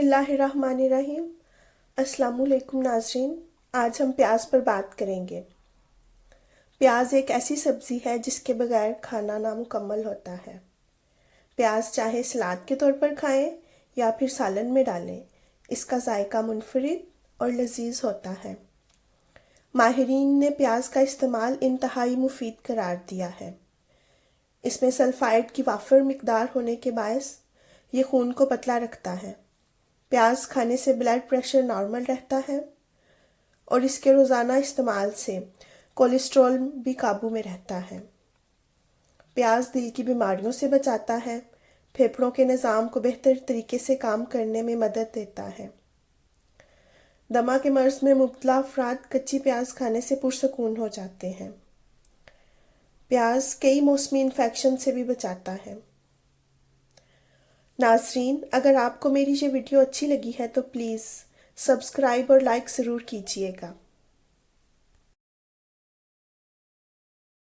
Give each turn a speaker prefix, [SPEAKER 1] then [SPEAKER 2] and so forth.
[SPEAKER 1] بسم اللہ الرحمن الرحیم۔ السلام علیکم ناظرین، آج ہم پیاز پر بات کریں گے۔ پیاز ایک ایسی سبزی ہے جس کے بغیر کھانا نامکمل ہوتا ہے۔ پیاز چاہے سلاد کے طور پر کھائیں یا پھر سالن میں ڈالیں، اس کا ذائقہ منفرد اور لذیذ ہوتا ہے۔ ماہرین نے پیاز کا استعمال انتہائی مفید قرار دیا ہے۔ اس میں سلفائڈ کی وافر مقدار ہونے کے باعث یہ خون کو پتلا رکھتا ہے۔ پیاز کھانے سے بلڈ پریشر نارمل رہتا ہے اور اس کے روزانہ استعمال سے کولیسٹرول بھی قابو میں رہتا ہے۔ پیاز دل کی بیماریوں سے بچاتا ہے، پھیپھڑوں کے نظام کو بہتر طریقے سے کام کرنے میں مدد دیتا ہے۔ دمہ کے مرض میں مبتلا افراد کچی پیاز کھانے سے پرسکون ہو جاتے ہیں۔ پیاز کئی موسمی انفیکشن سے بھی بچاتا ہے۔ ناظرین، اگر آپ کو میری یہ ویڈیو اچھی لگی ہے تو پلیز سبسکرائب اور لائک ضرور کیجیے گا۔